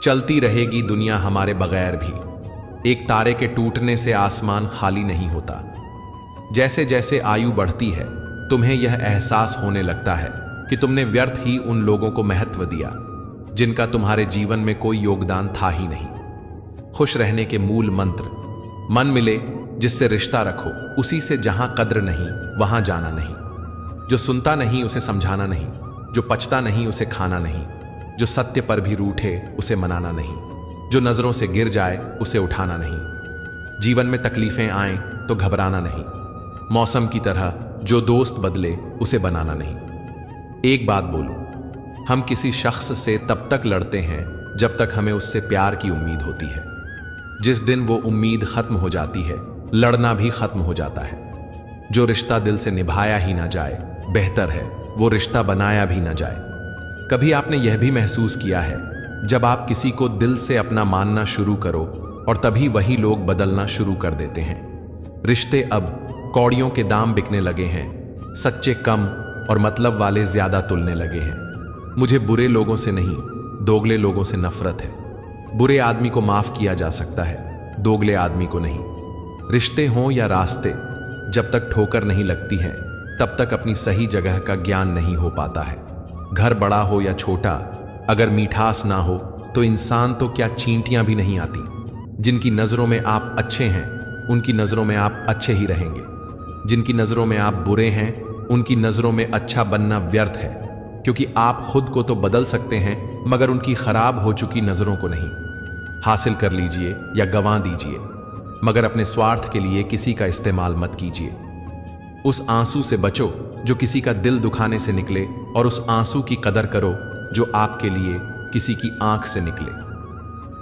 चलती रहेगी दुनिया हमारे बगैर भी। एक तारे के टूटने से आसमान खाली नहीं होता। जैसे जैसे आयु बढ़ती है तुम्हें यह एहसास होने लगता है कि तुमने व्यर्थ ही उन लोगों को महत्व दिया जिनका तुम्हारे जीवन में कोई योगदान था ही नहीं। खुश रहने के मूल मंत्र: मन मिले जिससे रिश्ता रखो, उसी से जहां कद्र नहीं वहां जाना नहीं, जो सुनता नहीं उसे समझाना नहीं, जो पचता नहीं उसे खाना नहीं, जो सत्य पर भी रूठे उसे मनाना नहीं, जो नजरों से गिर जाए उसे उठाना नहीं। जीवन में तकलीफें आएं तो घबराना नहीं, मौसम की तरह जो दोस्त बदले उसे बनाना नहीं। एक बात बोलूं, हम किसी शख्स से तब तक लड़ते हैं जब तक हमें उससे प्यार की उम्मीद होती है। जिस दिन वो उम्मीद खत्म हो जाती है लड़ना भी खत्म हो जाता है। जो रिश्ता दिल से निभाया ही ना जाए बेहतर है वो रिश्ता बनाया भी ना जाए। कभी आपने यह भी महसूस किया है जब आप किसी को दिल से अपना मानना शुरू करो और तभी वही लोग बदलना शुरू कर देते हैं। रिश्ते अब कौड़ियों के दाम बिकने लगे हैं, सच्चे कम और मतलब वाले ज्यादा तुलने लगे हैं। मुझे बुरे लोगों से नहीं दोगले लोगों से नफरत है। बुरे आदमी को माफ किया जा सकता है, दोगले आदमी को नहीं। रिश्ते हों या रास्ते, जब तक ठोकर नहीं लगती है तब तक अपनी सही जगह का ज्ञान नहीं हो पाता है। घर बड़ा हो या छोटा, अगर मिठास ना हो तो इंसान तो क्या चींटियां भी नहीं आती। जिनकी नजरों में आप अच्छे हैं उनकी नजरों में आप अच्छे ही रहेंगे। जिनकी नजरों में आप बुरे हैं उनकी नजरों में अच्छा बनना व्यर्थ है, क्योंकि आप खुद को तो बदल सकते हैं मगर उनकी खराब हो चुकी नजरों को नहीं। हासिल कर लीजिए या गंवा दीजिए, मगर अपने स्वार्थ के लिए किसी का इस्तेमाल मत कीजिए। उस आंसू से बचो जो किसी का दिल दुखाने से निकले, और उस आंसू की कदर करो जो आपके लिए किसी की आंख से निकले।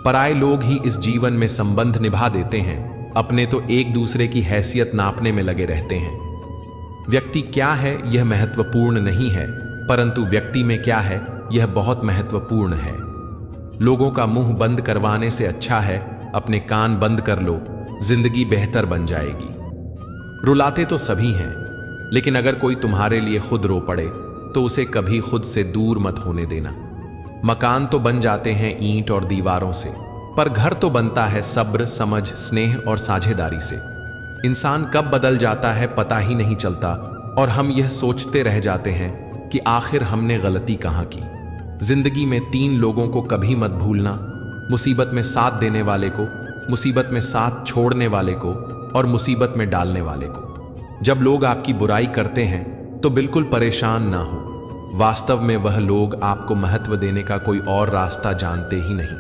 पराये लोग ही इस जीवन में संबंध निभा देते हैं, अपने तो एक दूसरे की हैसियत नापने में लगे रहते हैं। व्यक्ति क्या है यह महत्वपूर्ण नहीं है, परंतु व्यक्ति में क्या है यह बहुत महत्वपूर्ण है। लोगों का मुंह बंद करवाने से अच्छा है अपने कान बंद कर लो, जिंदगी बेहतर बन जाएगी। रुलाते तो सभी हैं, लेकिन अगर कोई तुम्हारे लिए खुद रो पड़े तो उसे कभी खुद से दूर मत होने देना। मकान तो बन जाते हैं ईंट और दीवारों से, पर घर तो बनता है सब्र, समझ, स्नेह और साझेदारी से। इंसान कब बदल जाता है पता ही नहीं चलता, और हम यह सोचते रह जाते हैं कि आखिर हमने गलती कहाँ की। जिंदगी में 3 लोगों को कभी मत भूलना: मुसीबत में साथ देने वाले को, मुसीबत में साथ छोड़ने वाले को, और मुसीबत में डालने वाले को। जब लोग आपकी बुराई करते हैं तो बिल्कुल परेशान ना हो, वास्तव में वह लोग आपको महत्व देने का कोई और रास्ता जानते ही नहीं।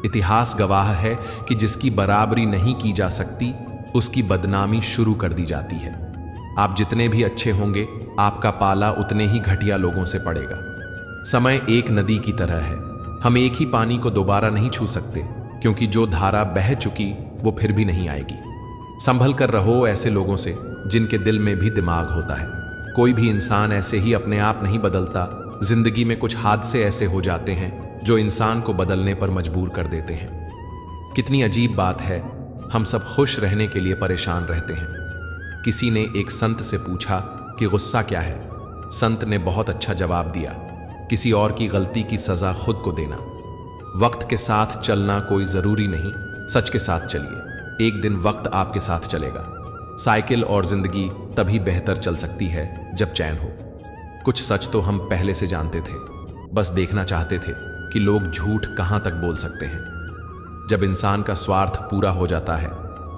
इतिहास गवाह है कि जिसकी बराबरी नहीं की जा सकती उसकी बदनामी शुरू कर दी जाती है। आप जितने भी अच्छे होंगे आपका पाला उतने ही घटिया लोगों से पड़ेगा। समय एक नदी की तरह है, हम एक ही पानी को दोबारा नहीं छू सकते, क्योंकि जो धारा बह चुकी वो फिर भी नहीं आएगी। संभल कर रहो ऐसे लोगों से जिनके दिल में भी दिमाग होता है। कोई भी इंसान ऐसे ही अपने आप नहीं बदलता। जिंदगी में कुछ हादसे ऐसे हो जाते हैं जो इंसान को बदलने पर मजबूर कर देते हैं। कितनी अजीब बात है, हम सब खुश रहने के लिए परेशान रहते हैं। किसी ने एक संत से पूछा कि गुस्सा क्या है। संत ने बहुत अच्छा जवाब दिया: किसी और की गलती की सजा खुद को देना। वक्त के साथ चलना कोई जरूरी नहीं, सच के साथ चलिए, एक दिन वक्त आपके साथ चलेगा। साइकिल और जिंदगी तभी बेहतर चल सकती है जब चैन हो। कुछ सच तो हम पहले से जानते थे, बस देखना चाहते थे कि लोग झूठ कहां तक बोल सकते हैं। जब इंसान का स्वार्थ पूरा हो जाता है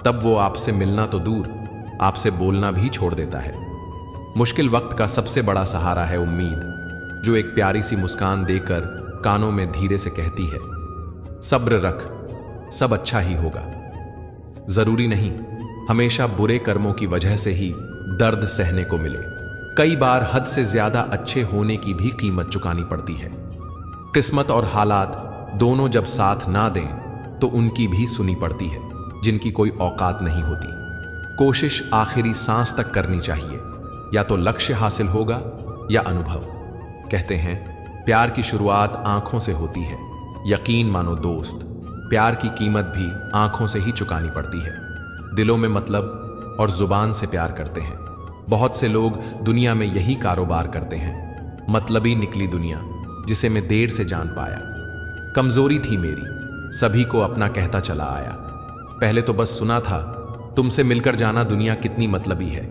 तब वो आपसे मिलना तो दूर, आपसे बोलना भी छोड़ देता है। मुश्किल वक्त का सबसे बड़ा सहारा है उम्मीद, जो एक प्यारी सी मुस्कान देकर कानों में धीरे से कहती है: सब्र रख, सब अच्छा ही होगा। जरूरी नहीं हमेशा बुरे कर्मों की वजह से ही दर्द सहने को मिले। कई बार हद से ज्यादा अच्छे होने की भी कीमत चुकानी पड़ती है। किस्मत और हालात दोनों जब साथ ना दें तो उनकी भी सुनी पड़ती है, जिनकी कोई औकात नहीं होती। कोशिश आखिरी सांस तक करनी चाहिए, या तो लक्ष्य हासिल होगा या अनुभव। कहते हैं प्यार की शुरुआत आंखों से होती है। यकीन मानो दोस्त, प्यार की कीमत भी आंखों से ही चुकानी पड़ती है। दिलों में मतलब और जुबान से प्यार करते हैं। बहुत से लोग दुनिया में यही कारोबार करते हैं, मतलबी निकली दुनिया जिसे मैं देर से जान पाया। कमजोरी थी मेरी, सभी को अपना कहता चला आया। पहले तो बस सुना था, तुमसे मिलकर जाना दुनिया कितनी मतलबी है।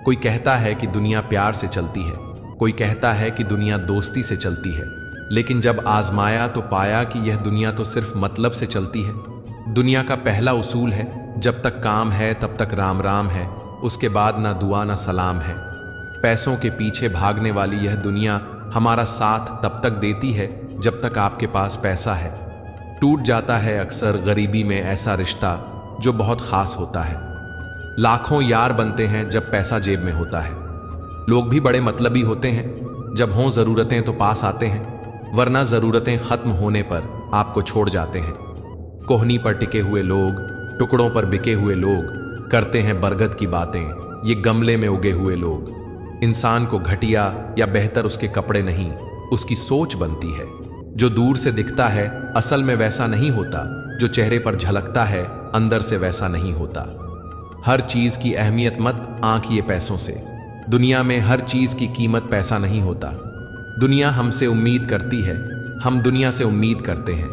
कोई कहता है कि दुनिया प्यार से चलती है, कोई कहता है कि दुनिया दोस्ती से चलती है, लेकिन जब आजमाया तो पाया कि यह दुनिया तो सिर्फ मतलब से चलती है। दुनिया का पहला उसूल है, जब तक काम है तब तक राम राम है, उसके बाद ना दुआ ना सलाम है। पैसों के पीछे भागने वाली यह दुनिया हमारा साथ तब तक देती है जब तक आपके पास पैसा है। टूट जाता है अक्सर गरीबी में ऐसा रिश्ता जो बहुत खास होता है। लाखों यार बनते हैं जब पैसा जेब में होता है। लोग भी बड़े मतलबी होते हैं, जब हों ज़रूरतें तो पास आते हैं, वरना ज़रूरतें ख़त्म होने पर आपको छोड़ जाते हैं। कोहनी पर टिके हुए लोग, टुकड़ों पर बिके हुए लोग करते हैं बरगद की बातें, ये गमले में उगे हुए लोग। इंसान को घटिया या बेहतर उसके कपड़े नहीं, उसकी सोच बनती है। जो दूर से दिखता है असल में वैसा नहीं होता, जो चेहरे पर झलकता है अंदर से वैसा नहीं होता। हर चीज की अहमियत मत आंकिए पैसों से। दुनिया में हर चीज की कीमत पैसा नहीं होता। दुनिया हमसे उम्मीद करती है, हम दुनिया से उम्मीद करते हैं।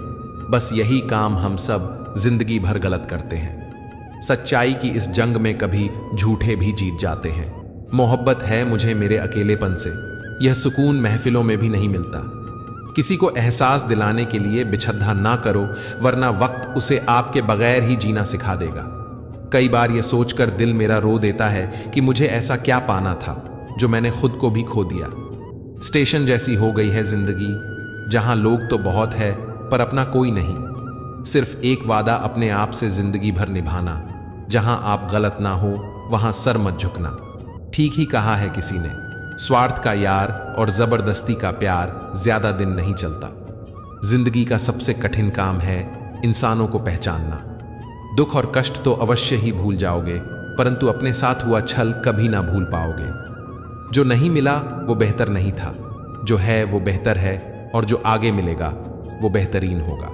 बस यही काम हम सब जिंदगी भर गलत करते हैं। सच्चाई की इस जंग में कभी झूठे भी जीत जाते हैं। मोहब्बत है मुझे मेरे अकेलेपन से, यह सुकून महफिलों में भी नहीं मिलता। किसी को एहसास दिलाने के लिए बिछद्दा ना करो, वरना वक्त उसे आपके बगैर ही जीना सिखा देगा। कई बार यह सोचकर दिल मेरा रो देता है कि मुझे ऐसा क्या पाना था जो मैंने खुद को भी खो दिया। स्टेशन जैसी हो गई है जिंदगी, जहां लोग तो बहुत है पर अपना कोई नहीं। सिर्फ एक वादा अपने आप से जिंदगी भर निभाना, जहां आप गलत ना हो वहां सर मत झुकना। ठीक ही कहा है किसी ने, स्वार्थ का यार और जबरदस्ती का प्यार ज्यादा दिन नहीं चलता। जिंदगी का सबसे कठिन काम है इंसानों को पहचानना। दुख और कष्ट तो अवश्य ही भूल जाओगे, परंतु अपने साथ हुआ छल कभी ना भूल पाओगे। जो नहीं मिला वो बेहतर नहीं था, जो है वो बेहतर है, और जो आगे मिलेगा वो बेहतरीन होगा।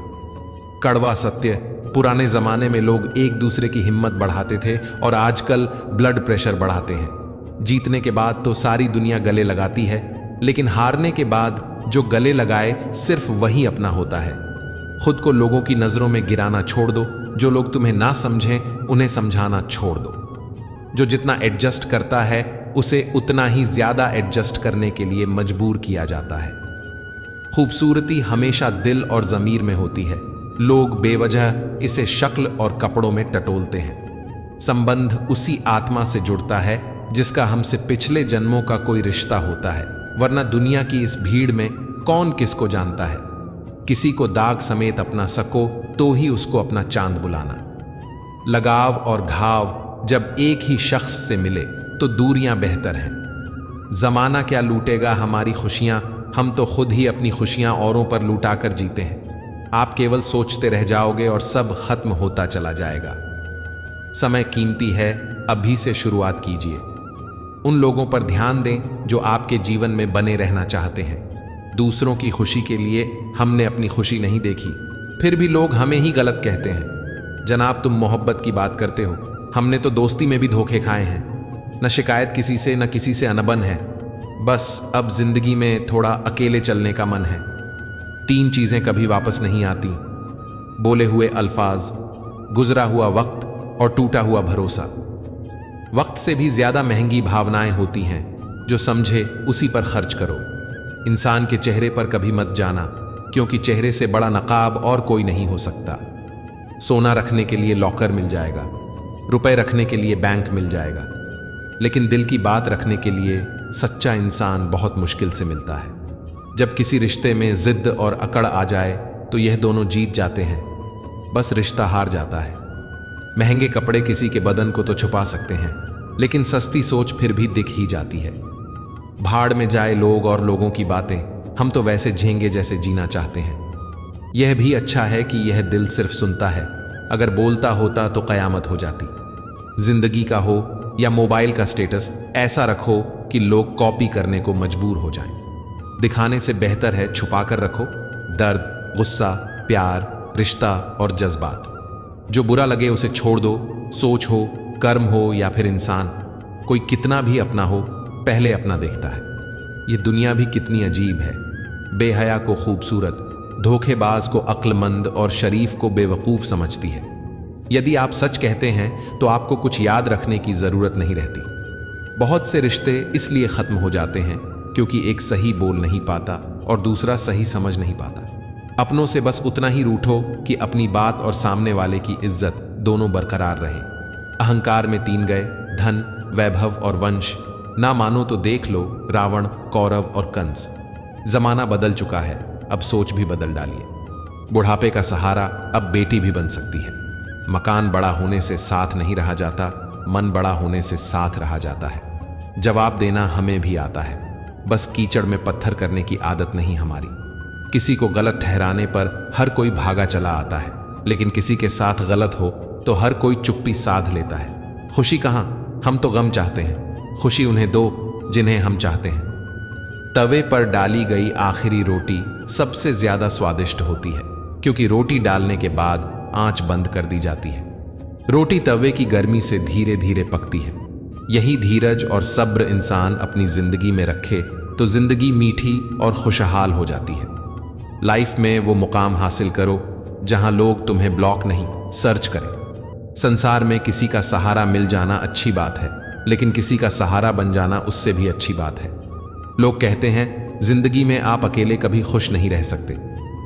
कड़वा सत्य, पुराने जमाने में लोग एक दूसरे की हिम्मत बढ़ाते थे और आजकल ब्लड प्रेशर बढ़ाते हैं। जीतने के बाद तो सारी दुनिया गले लगाती है, लेकिन हारने के बाद जो गले लगाए सिर्फ वही अपना होता है। खुद को लोगों की नजरों में गिराना छोड़ दो, जो लोग तुम्हें ना समझें उन्हें समझाना छोड़ दो। जो जितना एडजस्ट करता है उसे उतना ही ज्यादा एडजस्ट करने के लिए मजबूर किया जाता है। खूबसूरती हमेशा दिल और जमीर में होती है, लोग बेवजह इसे शक्ल और कपड़ों में टटोलते हैं। संबंध उसी आत्मा से जुड़ता है जिसका हमसे पिछले जन्मों का कोई रिश्ता होता है, वरना दुनिया की इस भीड़ में कौन किसको जानता है। किसी को दाग समेत अपना सको तो ही उसको अपना चांद बुलाना। लगाव और घाव जब एक ही शख्स से मिले तो दूरियां बेहतर हैं। जमाना क्या लूटेगा हमारी खुशियां, हम तो खुद ही अपनी खुशियां औरों पर लूटाकर जीते हैं। आप केवल सोचते रह जाओगे और सब खत्म होता चला जाएगा। समय कीमती है, अभी से शुरुआत कीजिए। उन लोगों पर ध्यान दें जो आपके जीवन में बने रहना चाहते हैं। दूसरों की खुशी के लिए हमने अपनी खुशी नहीं देखी, फिर भी लोग हमें ही गलत कहते हैं। जनाब, तुम मोहब्बत की बात करते हो, हमने तो दोस्ती में भी धोखे खाए हैं। न शिकायत किसी से, न किसी से अनबन है। बस अब जिंदगी में थोड़ा अकेले चलने का मन है। 3 चीजें कभी वापस नहीं आती: बोले हुए अल्फाज, गुजरा हुआ वक्त और टूटा हुआ भरोसा। वक्त से भी ज्यादा महंगी भावनाएं होती हैं, जो समझे उसी पर खर्च करो। इंसान के चेहरे पर कभी मत जाना, क्योंकि चेहरे से बड़ा नकाब और कोई नहीं हो सकता। सोना रखने के लिए लॉकर मिल जाएगा, रुपए रखने के लिए बैंक मिल जाएगा, लेकिन दिल की बात रखने के लिए सच्चा इंसान बहुत मुश्किल से मिलता है। जब किसी रिश्ते में जिद और अकड़ आ जाए तो यह दोनों जीत जाते हैं, बस रिश्ता हार जाता है। महंगे कपड़े किसी के बदन को तो छुपा सकते हैं, लेकिन सस्ती सोच फिर भी दिख ही जाती है। भाड़ में जाए लोग और लोगों की बातें, हम तो वैसे झेंगे जैसे जीना चाहते हैं। यह भी अच्छा है कि यह दिल सिर्फ सुनता है, अगर बोलता होता तो कयामत हो जाती। जिंदगी का हो या मोबाइल का स्टेटस ऐसा रखो कि लोग कॉपी करने को मजबूर हो जाएं। दिखाने से बेहतर है छुपा कर रखो दर्द, गुस्सा, प्यार, रिश्ता और जज्बात। जो बुरा लगे उसे छोड़ दो। सोच हो, कर्म हो या फिर इंसान, कोई कितना भी अपना हो, पहले अपना देखता है। ये दुनिया भी कितनी अजीब है, बेहया को खूबसूरत, धोखेबाज को अक्लमंद और शरीफ को बेवकूफ समझती है। यदि आप सच कहते हैं तो आपको कुछ याद रखने की जरूरत नहीं रहती। बहुत से रिश्ते इसलिए खत्म हो जाते हैं क्योंकि एक सही बोल नहीं पाता और दूसरा सही समझ नहीं पाता। अपनों से बस उतना ही रूठो कि अपनी बात और सामने वाले की इज्जत दोनों बरकरार रहे। अहंकार में 3 गए, धन, वैभव और वंश। ना मानो तो देख लो रावण, कौरव और कंस। जमाना बदल चुका है, अब सोच भी बदल डालिए। बुढ़ापे का सहारा अब बेटी भी बन सकती है। मकान बड़ा होने से साथ नहीं रहा जाता, मन बड़ा होने से साथ रहा जाता है। जवाब देना हमें भी आता है, बस कीचड़ में पत्थर करने की आदत नहीं हमारी। किसी को गलत ठहराने पर हर कोई भागा चला आता है, लेकिन किसी के साथ गलत हो तो हर कोई चुप्पी साध लेता है। खुशी कहाँ, हम तो गम चाहते हैं। खुशी उन्हें दो जिन्हें हम चाहते हैं। तवे पर डाली गई आखिरी रोटी सबसे ज्यादा स्वादिष्ट होती है, क्योंकि रोटी डालने के बाद आंच बंद कर दी जाती है। रोटी तवे की गर्मी से धीरे धीरे पकती है। यही धीरज और सब्र इंसान अपनी जिंदगी में रखे तो जिंदगी मीठी और खुशहाल हो जाती है। लाइफ में वो मुकाम हासिल करो जहां लोग तुम्हें ब्लॉक नहीं, सर्च करें। संसार में किसी का सहारा मिल जाना अच्छी बात है, लेकिन किसी का सहारा बन जाना उससे भी अच्छी बात है। लोग कहते हैं जिंदगी में आप अकेले कभी खुश नहीं रह सकते,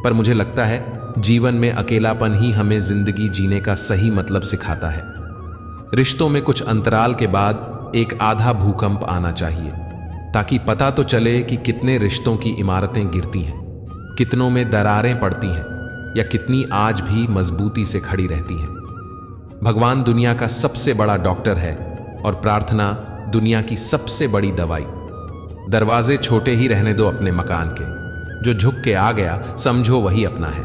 पर मुझे लगता है जीवन में अकेलापन ही हमें जिंदगी जीने का सही मतलब सिखाता है। रिश्तों में कुछ अंतराल के बाद एक आधा भूकंप आना चाहिए, ताकि पता तो चले कि कितने रिश्तों की इमारतें गिरती हैं, कितनों में दरारें पड़ती हैं, या कितनी आज भी मजबूती से खड़ी रहती हैं। भगवान दुनिया का सबसे बड़ा डॉक्टर है और प्रार्थना दुनिया की सबसे बड़ी दवाई। दरवाजे छोटे ही रहने दो अपने मकान के, जो झुक के आ गया समझो वही अपना है।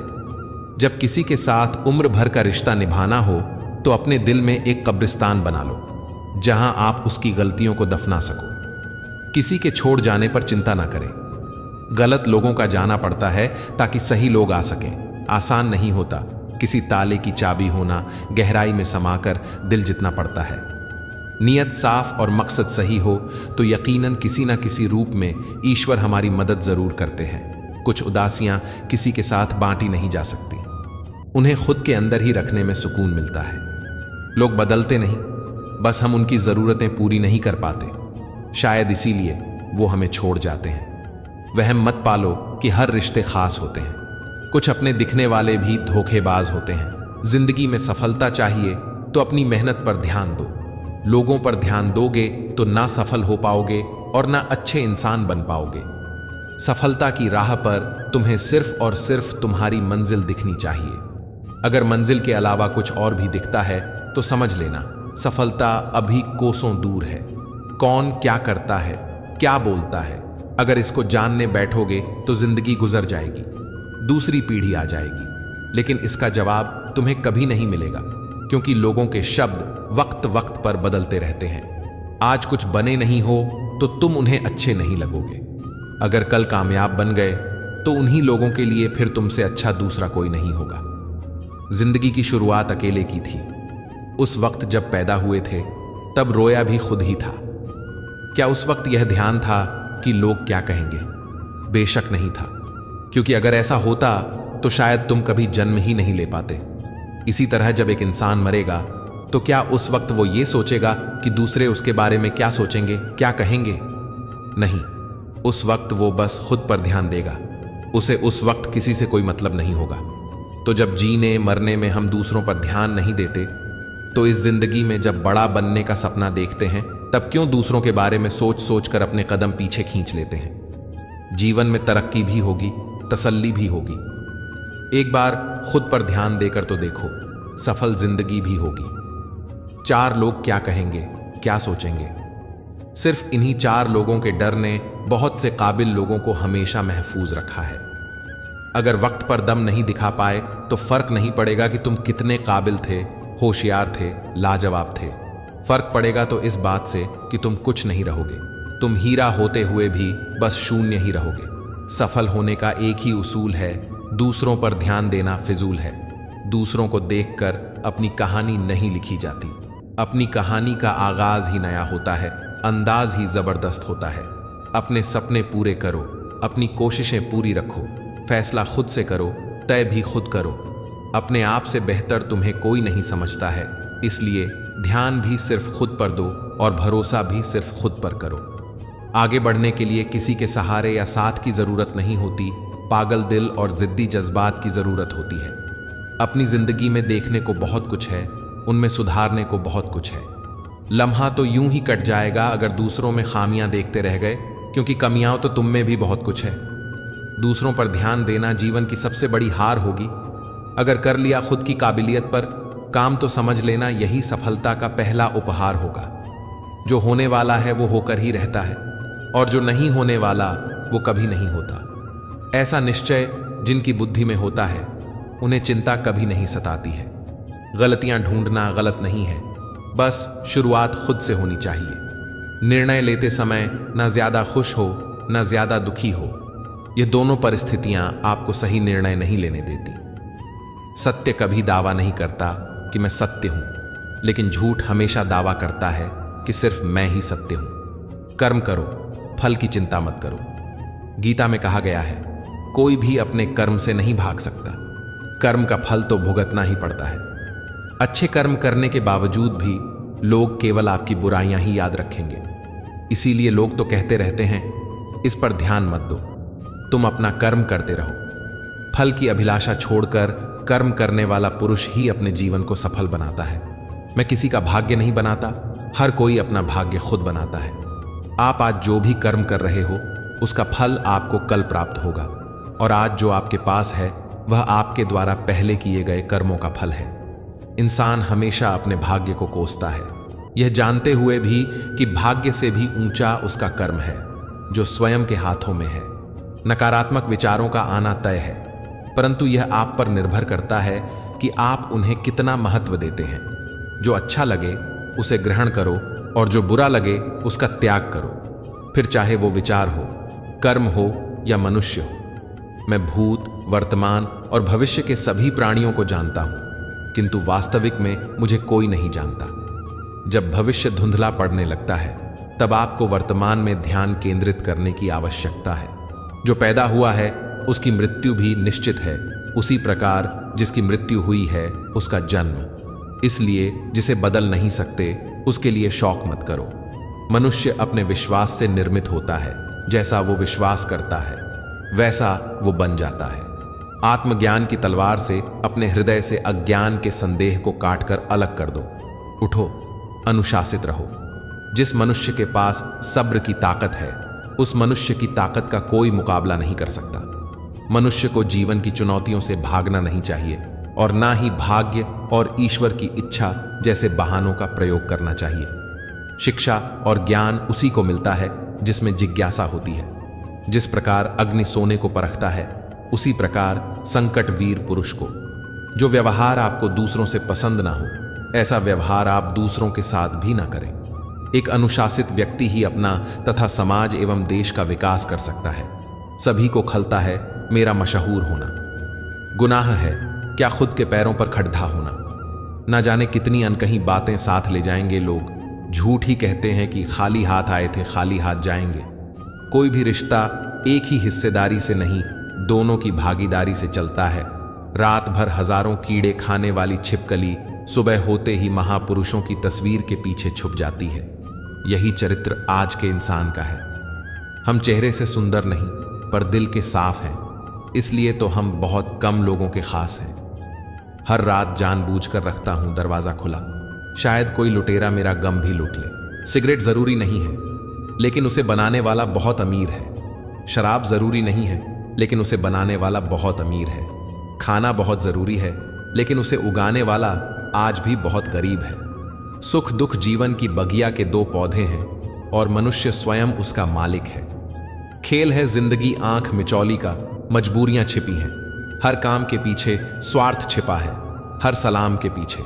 जब किसी के साथ उम्र भर का रिश्ता निभाना हो तो अपने दिल में एक कब्रिस्तान बना लो, जहां आप उसकी गलतियों को दफना सको। किसी के छोड़ जाने पर चिंता ना करें। गलत लोगों का जाना पड़ता है ताकि सही लोग आ सकें। आसान नहीं होता। किसी ताले की चाबी होना गहराई में समाकर दिल जितना पड़ता है। नियत साफ और मकसद सही हो तो यकीनन किसी न किसी रूप में ईश्वर हमारी मदद जरूर करते हैं। कुछ उदासियां किसी के साथ बांटी नहीं जा सकती, उन्हें खुद के अंदर ही रखने में सुकून मिलता है। लोग बदलते नहीं, बस हम उनकी जरूरतें पूरी नहीं कर पाते। शायद इसीलिए वो हमें छोड़ जाते हैं। वहम मत पालो कि हर रिश्ते खास होते हैं। कुछ अपने दिखने वाले भी धोखेबाज होते हैं। जिंदगी में सफलता चाहिए तो अपनी मेहनत पर ध्यान दो। लोगों पर ध्यान दोगे तो ना सफल हो पाओगे और ना अच्छे इंसान बन पाओगे। सफलता की राह पर तुम्हें सिर्फ और सिर्फ तुम्हारी मंजिल दिखनी चाहिए। अगर मंजिल के अलावा कुछ और भी दिखता है तो समझ लेना सफलता अभी कोसों दूर है। कौन क्या करता है, क्या बोलता है, अगर इसको जानने बैठोगे तो जिंदगी गुजर जाएगी, दूसरी पीढ़ी आ जाएगी, लेकिन इसका जवाब तुम्हें कभी नहीं मिलेगा, क्योंकि लोगों के शब्द वक्त वक्त पर बदलते रहते हैं। आज कुछ बने नहीं हो तो तुम उन्हें अच्छे नहीं लगोगे। अगर कल कामयाब बन गए तो उन्हीं लोगों के लिए फिर तुमसे अच्छा दूसरा कोई नहीं होगा। जिंदगी की शुरुआत अकेले की थी। उस वक्त जब पैदा हुए थे तब रोया भी खुद ही था। क्या उस वक्त यह ध्यान था कि लोग क्या कहेंगे? बेशक नहीं था, क्योंकि अगर ऐसा होता तो शायद तुम कभी जन्म ही नहीं ले पाते। इसी तरह जब एक इंसान मरेगा तो क्या उस वक्त वो ये सोचेगा कि दूसरे उसके बारे में क्या सोचेंगे, क्या कहेंगे? नहीं, उस वक्त वो बस खुद पर ध्यान देगा। उसे उस वक्त किसी से कोई मतलब नहीं होगा। तो जब जीने मरने में हम दूसरों पर ध्यान नहीं देते, तो इस जिंदगी में जब बड़ा बनने का सपना देखते हैं तब क्यों दूसरों के बारे में सोच सोच कर अपने कदम पीछे खींच लेते हैं? जीवन में तरक्की भी होगी, तसल्ली भी होगी। एक बार खुद पर ध्यान देकर तो देखो, सफल जिंदगी भी होगी। 4 लोग क्या कहेंगे, क्या सोचेंगे? सिर्फ इन्हीं 4 लोगों के डर ने बहुत से काबिल लोगों को हमेशा महफूज रखा है। अगर वक्त पर दम नहीं दिखा पाए तो फर्क नहीं पड़ेगा कि तुम कितने काबिल थे, होशियार थे, लाजवाब थे। फर्क पड़ेगा तो इस बात से कि तुम कुछ नहीं रहोगे। तुम हीरा होते हुए भी बस शून्य ही रहोगे। सफल होने का एक ही उसूल है, दूसरों पर ध्यान देना फिजूल है। दूसरों को देखकर अपनी कहानी नहीं लिखी जाती। अपनी कहानी का आगाज ही नया होता है, अंदाज ही जबरदस्त होता है। अपने सपने पूरे करो, अपनी कोशिशें पूरी रखो, फैसला खुद से करो, तय भी खुद करो। अपने आप से बेहतर तुम्हें कोई नहीं समझता है, इसलिए ध्यान भी सिर्फ खुद पर दो और भरोसा भी सिर्फ खुद पर करो। आगे बढ़ने के लिए किसी के सहारे या साथ की जरूरत नहीं होती, पागल दिल और जिद्दी जज्बात की जरूरत होती है। अपनी जिंदगी में देखने को बहुत कुछ है, उनमें सुधारने को बहुत कुछ है। लम्हा तो यूं ही कट जाएगा अगर दूसरों में खामियां देखते रह गए, क्योंकि कमियां तो तुम में भी बहुत कुछ है। दूसरों पर ध्यान देना जीवन की सबसे बड़ी हार होगी। अगर कर लिया खुद की काबिलियत पर काम तो समझ लेना यही सफलता का पहला उपहार होगा। जो होने वाला है वो होकर ही रहता है, और जो नहीं होने वाला वो कभी नहीं होता। ऐसा निश्चय जिनकी बुद्धि में होता है उन्हें चिंता कभी नहीं सताती है। गलतियां ढूंढना गलत नहीं है, बस शुरुआत खुद से होनी चाहिए। निर्णय लेते समय ना ज्यादा खुश हो ना ज्यादा दुखी हो, ये दोनों परिस्थितियां आपको सही निर्णय नहीं लेने देती। सत्य कभी दावा नहीं करता कि मैं सत्य हूं, लेकिन झूठ हमेशा दावा करता है कि सिर्फ मैं ही सत्य हूं। कर्म करो, फल की चिंता मत करो। गीता में कहा गया है, कोई भी अपने कर्म से नहीं भाग सकता, कर्म का फल तो भुगतना ही पड़ता है। अच्छे कर्म करने के बावजूद भी लोग केवल आपकी बुराइयां ही याद रखेंगे। इसीलिए लोग तो कहते रहते हैं, इस पर ध्यान मत दो, तुम अपना कर्म करते रहो। फल की अभिलाषा छोड़कर कर्म करने वाला पुरुष ही अपने जीवन को सफल बनाता है। मैं किसी का भाग्य नहीं बनाता, हर कोई अपना भाग्य खुद बनाता है। आप आज जो भी कर्म कर रहे हो उसका फल आपको कल प्राप्त होगा, और आज जो आपके पास है वह आपके द्वारा पहले किए गए कर्मों का फल है। इंसान हमेशा अपने भाग्य को कोसता है, यह जानते हुए भी कि भाग्य से भी ऊंचा उसका कर्म है जो स्वयं के हाथों में है। नकारात्मक विचारों का आना तय है, परंतु यह आप पर निर्भर करता है कि आप उन्हें कितना महत्व देते हैं। जो अच्छा लगे उसे ग्रहण करो और जो बुरा लगे उसका त्याग करो, फिर चाहे वो विचार हो, कर्म हो या मनुष्य हो। मैं भूत, वर्तमान और भविष्य के सभी प्राणियों को जानता हूं, किंतु वास्तविक में मुझे कोई नहीं जानता। जब भविष्य धुंधला पड़ने लगता है तब आपको वर्तमान में ध्यान केंद्रित करने की आवश्यकता है। जो पैदा हुआ है उसकी मृत्यु भी निश्चित है, उसी प्रकार जिसकी मृत्यु हुई है उसका जन्म। इसलिए जिसे बदल नहीं सकते उसके लिए शौक मत करो। मनुष्य अपने विश्वास से निर्मित होता है, जैसा वो विश्वास करता है वैसा वो बन जाता है। आत्मज्ञान की तलवार से अपने हृदय से अज्ञान के संदेह को काटकर अलग कर दो। उठो, अनुशासित रहो। जिस मनुष्य के पास सब्र की ताकत है उस मनुष्य की ताकत का कोई मुकाबला नहीं कर सकता। मनुष्य को जीवन की चुनौतियों से भागना नहीं चाहिए और ना ही भाग्य और ईश्वर की इच्छा जैसे बहानों का प्रयोग करना चाहिए। शिक्षा और ज्ञान उसी को मिलता है जिसमें जिज्ञासा होती है। जिस प्रकार अग्नि सोने को परखता है, उसी प्रकार संकट वीर पुरुष को। जो व्यवहार आपको दूसरों से पसंद ना हो, ऐसा व्यवहार आप दूसरों के साथ भी ना करें। एक अनुशासित व्यक्ति ही अपना तथा समाज एवं देश का विकास कर सकता है। सभी को खलता है मेरा मशहूर होना। गुनाह है क्या खुद के पैरों पर खड्डा होना। ना जाने कितनी अनकही बातें साथ ले जाएंगे लोग। झूठ ही कहते हैं कि खाली हाथ आए थे खाली हाथ जाएंगे। कोई भी रिश्ता एक ही हिस्सेदारी से नहीं, दोनों की भागीदारी से चलता है। रात भर हजारों कीड़े खाने वाली छिपकली सुबह होते ही महापुरुषों की तस्वीर के पीछे छुप जाती है। यही चरित्र आज के इंसान का है। हम चेहरे से सुंदर नहीं पर दिल के साफ हैं, इसलिए तो हम बहुत कम लोगों के खास हैं। हर रात जानबूझकर रखता हूं दरवाजा खुला, शायद कोई लुटेरा मेरा गम भी लूट ले। सिगरेट जरूरी नहीं है लेकिन उसे बनाने वाला बहुत अमीर है। शराब जरूरी नहीं है लेकिन उसे बनाने वाला बहुत अमीर है। खाना बहुत जरूरी है लेकिन उसे उगाने वाला आज भी बहुत गरीब है। सुख दुख जीवन की बगिया के दो पौधे हैं और मनुष्य स्वयं उसका मालिक है। खेल है जिंदगी आंख मिचौली का, मजबूरियां छिपी हैं। हर काम के पीछे स्वार्थ छिपा है, हर सलाम के पीछे।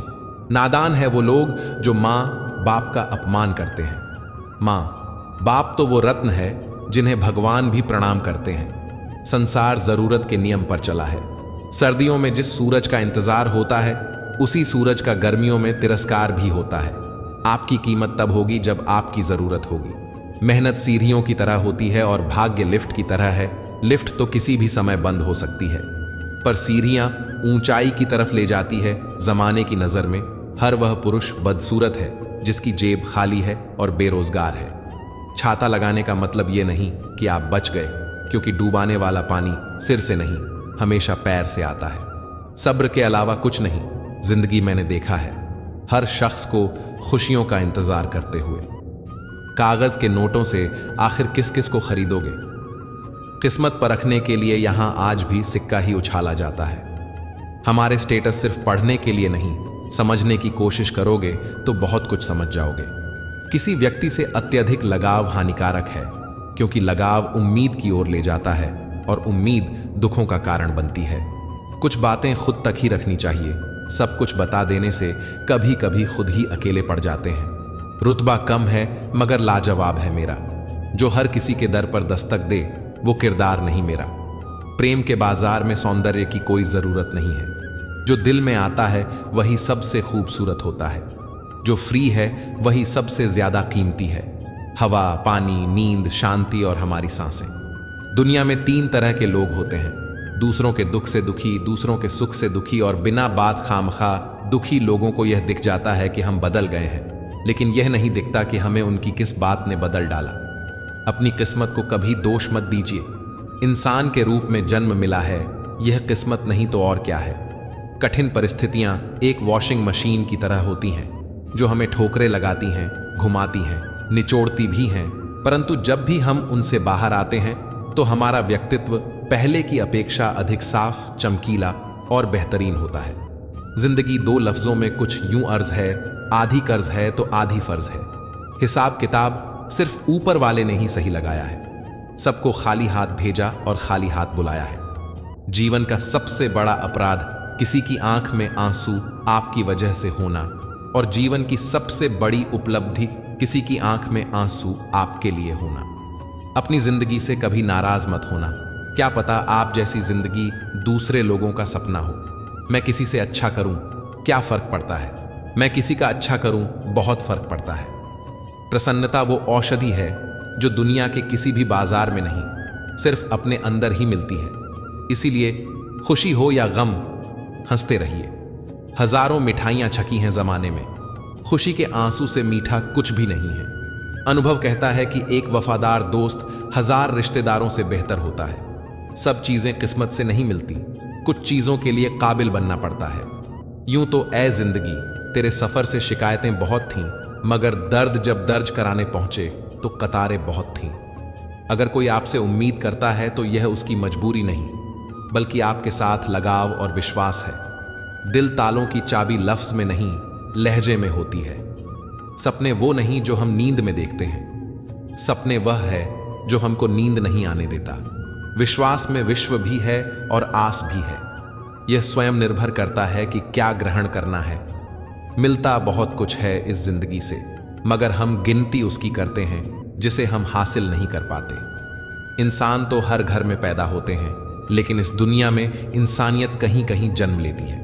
नादान है वो लोग जो माँ बाप का अपमान करते हैं। माँ बाप तो वो रत्न है जिन्हें भगवान भी प्रणाम करते हैं। संसार जरूरत के नियम पर चला है। सर्दियों में जिस सूरज का इंतजार होता है उसी सूरज का गर्मियों में तिरस्कार भी होता है। आपकी कीमत तब होगी जब आपकी जरूरत होगी। मेहनत सीढ़ियों की तरह होती है और भाग्य लिफ्ट की तरह है, लिफ्ट तो किसी भी समय बंद हो सकती है, पर सीढ़ियां ऊंचाई की तरफ ले जाती है। जमाने की नजर में हर वह पुरुष बदसूरत है जिसकी जेब खाली है और बेरोजगार है। छाता लगाने का मतलब यह नहीं कि आप बच गए, क्योंकि डूबाने वाला पानी सिर से नहीं, हमेशा पैर से आता है। सब्र के अलावा कुछ नहीं जिंदगी मैंने देखा है, हर शख्स को खुशियों का इंतजार करते हुए। कागज के नोटों से आखिर किस किस को खरीदोगे? किस्मत परखने के लिए यहां आज भी सिक्का ही उछाला जाता है। हमारे स्टेटस सिर्फ पढ़ने के लिए नहीं, समझने की कोशिश करोगे तो बहुत कुछ समझ जाओगे। किसी व्यक्ति से अत्यधिक लगाव हानिकारक है, क्योंकि लगाव उम्मीद की ओर ले जाता है और उम्मीद दुखों का कारण बनती है। कुछ बातें खुद तक ही रखनी चाहिए, सब कुछ बता देने से कभी कभी खुद ही अकेले पड़ जाते हैं। रुतबा कम है मगर लाजवाब है मेरा, जो हर किसी के दर पर दस्तक दे वो किरदार नहीं मेरा। प्रेम के बाजार में सौंदर्य की कोई जरूरत नहीं है, जो दिल में आता है वही सबसे खूबसूरत होता है। जो फ्री है वही सबसे ज्यादा कीमती है। हवा, पानी, नींद, शांति और हमारी सांसें। दुनिया में 3 तरह के लोग होते हैं, दूसरों के दुख से दुखी, दूसरों के सुख से दुखी और बिना बात खामखा दुखी लोगों को यह दिख जाता है कि हम बदल गए हैं, लेकिन यह नहीं दिखता कि हमें उनकी किस बात ने बदल डाला। अपनी किस्मत को कभी दोष मत दीजिए। इंसान के रूप में जन्म मिला है, यह किस्मत नहीं तो और क्या है। कठिन परिस्थितियां एक वॉशिंग मशीन की तरह होती हैं, जो हमें ठोकरें लगाती हैं, घुमाती हैं, निचोड़ती भी हैं, परंतु जब भी हम उनसे बाहर आते हैं तो हमारा व्यक्तित्व पहले की अपेक्षा अधिक साफ, चमकीला और बेहतरीन होता है। जिंदगी 2 लफ्जों में कुछ यूं अर्ज है, आधी कर्ज है तो आधी फर्ज है। हिसाब किताब सिर्फ ऊपर वाले ने ही सही लगाया है। सबको खाली हाथ भेजा और खाली हाथ बुलाया है। जीवन का सबसे बड़ा अपराध किसी की आंख में आंसू आपकी वजह से होना, और जीवन की सबसे बड़ी उपलब्धि किसी की आंख में आंसू आपके लिए होना। अपनी जिंदगी से कभी नाराज मत होना। क्या पता आप जैसी जिंदगी दूसरे लोगों का सपना हो। मैं किसी से अच्छा करूं, क्या फर्क पड़ता है। मैं किसी का अच्छा करूं, बहुत फर्क पड़ता है। प्रसन्नता वो औषधि है जो दुनिया के किसी भी बाजार में नहीं, सिर्फ अपने अंदर ही मिलती है। इसीलिए खुशी हो या गम, हंसते रहिए। हजारों मिठाइयां छकी हैं जमाने में, खुशी के आंसू से मीठा कुछ भी नहीं है। अनुभव कहता है कि एक वफादार दोस्त 1000 रिश्तेदारों से बेहतर होता है। सब चीजें किस्मत से नहीं मिलती, कुछ चीजों के लिए काबिल बनना पड़ता है। यूं तो ऐ जिंदगी, तेरे सफर से शिकायतें बहुत थीं, मगर दर्द जब दर्ज कराने पहुंचे तो कतारें बहुत थीं। अगर कोई आपसे उम्मीद करता है तो यह उसकी मजबूरी नहीं, बल्कि आपके साथ लगाव और विश्वास है। दिल तालों की चाबी लफ्ज में नहीं, लहजे में होती है। सपने वो नहीं जो हम नींद में देखते हैं, सपने वह है जो हमको नींद नहीं आने देता। विश्वास में विश्व भी है और आस भी है। यह स्वयं निर्भर करता है कि क्या ग्रहण करना है। मिलता बहुत कुछ है इस जिंदगी से, मगर हम गिनती उसकी करते हैं जिसे हम हासिल नहीं कर पाते। इंसान तो हर घर में पैदा होते हैं, लेकिन इस दुनिया में इंसानियत कहीं कहीं जन्म लेती है।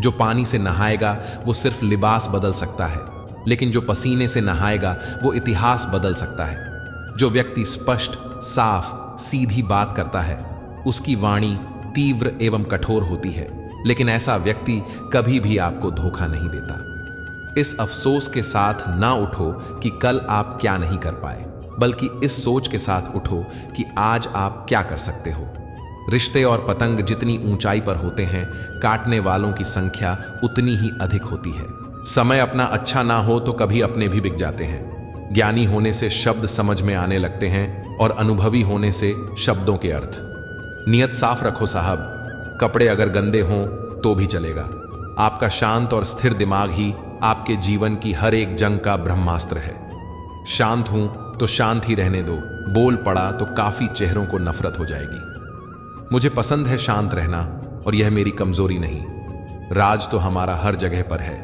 जो पानी से नहाएगा वो सिर्फ लिबास बदल सकता है, लेकिन जो पसीने से नहाएगा वो इतिहास बदल सकता है। जो व्यक्ति स्पष्ट, साफ, सीधी बात करता है, उसकी वाणी तीव्र एवं कठोर होती है, लेकिन ऐसा व्यक्ति कभी भी आपको धोखा नहीं देता। इस अफसोस के साथ ना उठो कि कल आप क्या नहीं कर पाए, बल्कि इस सोच के साथ उठो कि आज आप क्या कर सकते हो। रिश्ते और पतंग जितनी ऊंचाई पर होते हैं, काटने वालों की संख्या उतनी ही अधिक होती है। समय अपना अच्छा ना हो तो कभी अपने भी बिक जाते हैं। ज्ञानी होने से शब्द समझ में आने लगते हैं और अनुभवी होने से शब्दों के अर्थ। नियत साफ रखो साहब, कपड़े अगर गंदे हों तो भी चलेगा। आपका शांत और स्थिर दिमाग ही आपके जीवन की हर एक जंग का ब्रह्मास्त्र है। शांत हूं तो शांत ही रहने दो, बोल पड़ा तो काफी चेहरों को नफरत हो जाएगी। मुझे पसंद है शांत रहना, और यह मेरी कमजोरी नहीं। राज तो हमारा हर जगह पर है,